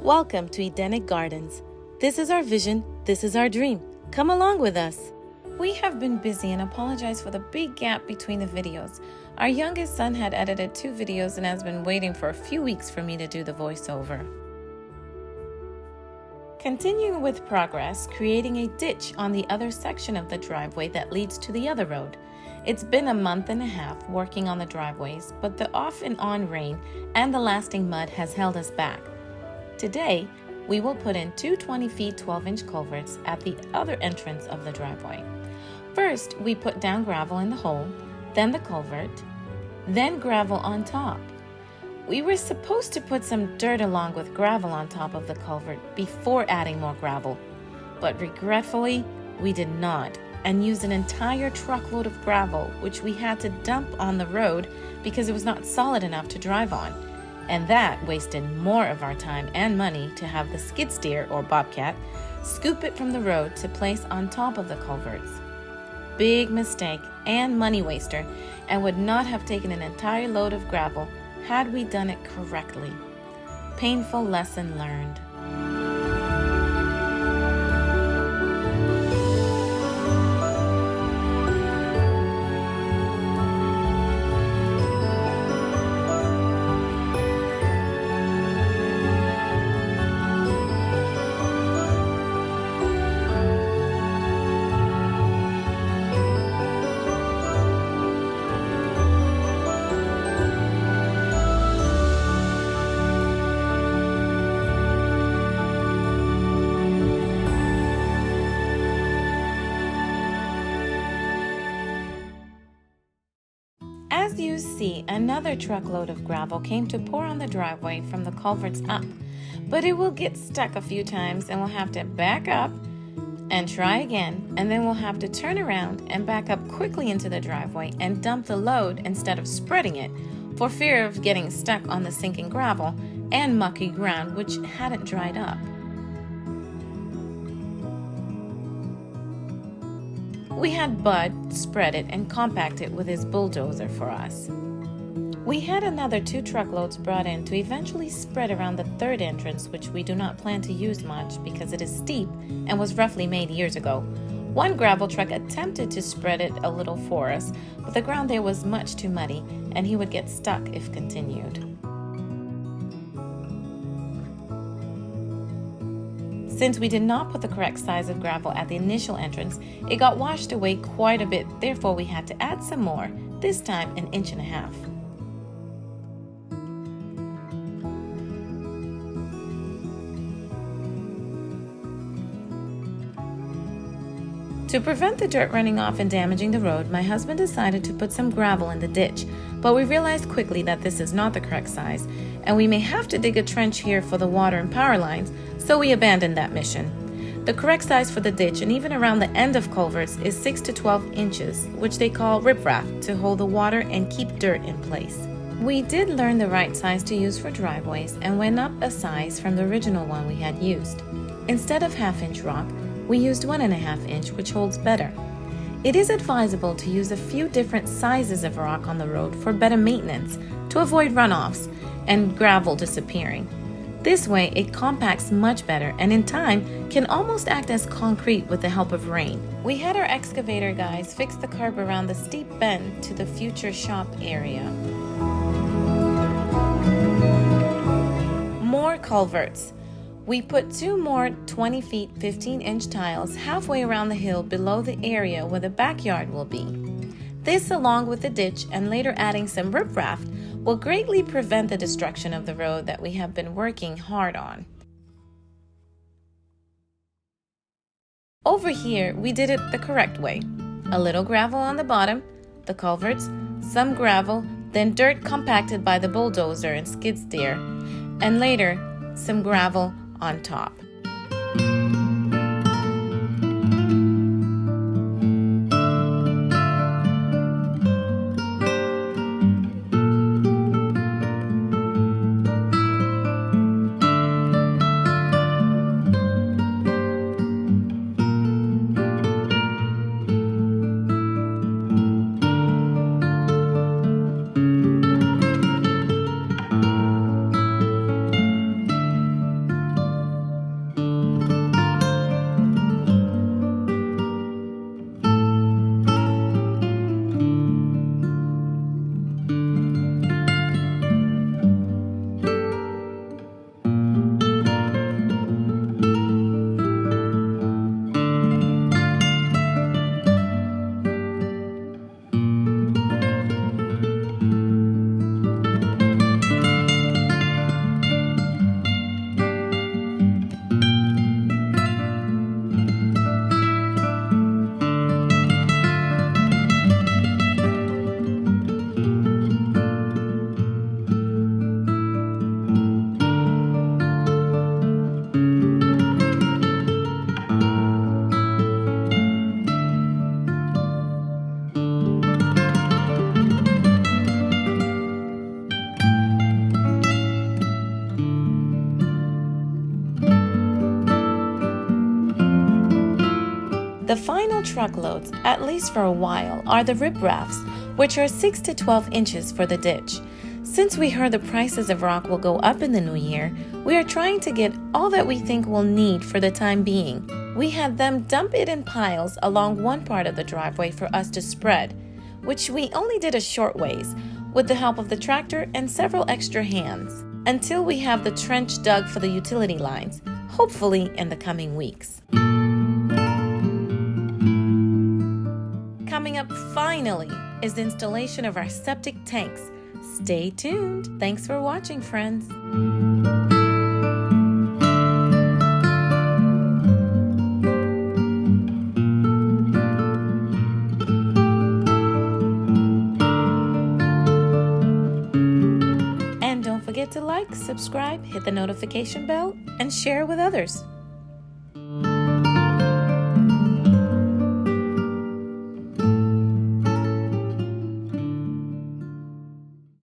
Welcome to Edenic Gardens. This is our vision, this is our dream. Come along with us. We have been busy and apologize for the big gap between the videos. Our youngest son had edited 2 videos and has been waiting for a few weeks for me to do the voiceover. Continuing with progress, creating a ditch on the other section of the driveway that leads to the other road. It's been a month and a half working on the driveways, but the off and on rain and the lasting mud has held us back. Today, we will put in 2 20 feet 12-inch culverts at the other entrance of the driveway. First, we put down gravel in the hole, then the culvert, then gravel on top. We were supposed to put some dirt along with gravel on top of the culvert before adding more gravel, but regretfully, we did not and used an entire truckload of gravel, which we had to dump on the road because it was not solid enough to drive on. And that wasted more of our time and money to have the skid steer or bobcat scoop it from the road to place on top of the culverts. Big mistake and money waster, and would not have taken an entire load of gravel had we done it correctly. Painful lesson learned. As you see, another truckload of gravel came to pour on the driveway from the culverts up, but it will get stuck a few times and we'll have to back up and try again, and then we'll have to turn around and back up quickly into the driveway and dump the load instead of spreading it for fear of getting stuck on the sinking gravel and mucky ground which hadn't dried up. We had Bud spread it and compact it with his bulldozer for us. We had another 2 truckloads brought in to eventually spread around the third entrance, which we do not plan to use much because it is steep and was roughly made years ago. One gravel truck attempted to spread it a little for us, but the ground there was much too muddy and he would get stuck if continued. Since we did not put the correct size of gravel at the initial entrance, it got washed away quite a bit, therefore we had to add some more, this time 1.5 inches. To prevent the dirt running off and damaging the road, my husband decided to put some gravel in the ditch, but we realized quickly that this is not the correct size, and we may have to dig a trench here for the water and power lines, so we abandoned that mission. The correct size for the ditch and even around the end of culverts is 6 to 12 inches, which they call riprap, to hold the water and keep dirt in place. We did learn the right size to use for driveways and went up a size from the original one we had used. Instead of 1/2-inch rock, we used 1.5 inch, which holds better. It is advisable to use a few different sizes of rock on the road for better maintenance to avoid runoffs and gravel disappearing. This way, it compacts much better and in time can almost act as concrete with the help of rain. We had our excavator guys fix the curb around the steep bend to the future shop area. More culverts. We put 2 more 20 feet 15-inch tiles halfway around the hill below the area where the backyard will be. This, along with the ditch and later adding some riprap, will greatly prevent the destruction of the road that we have been working hard on. Over here, we did it the correct way. A little gravel on the bottom, the culverts, some gravel, then dirt compacted by the bulldozer and skid steer, and later, some gravel on top. The final truckloads, at least for a while, are the riprafts, which are 6 to 12 inches for the ditch. Since we heard the prices of rock will go up in the new year, we are trying to get all that we think we'll need for the time being. We had them dump it in piles along one part of the driveway for us to spread, which we only did a short ways, with the help of the tractor and several extra hands, until we have the trench dug for the utility lines, hopefully in the coming weeks. Coming up finally is the installation of our septic tanks. Stay tuned. Thanks for watching, friends. And don't forget to like, subscribe, hit the notification bell, and share with others.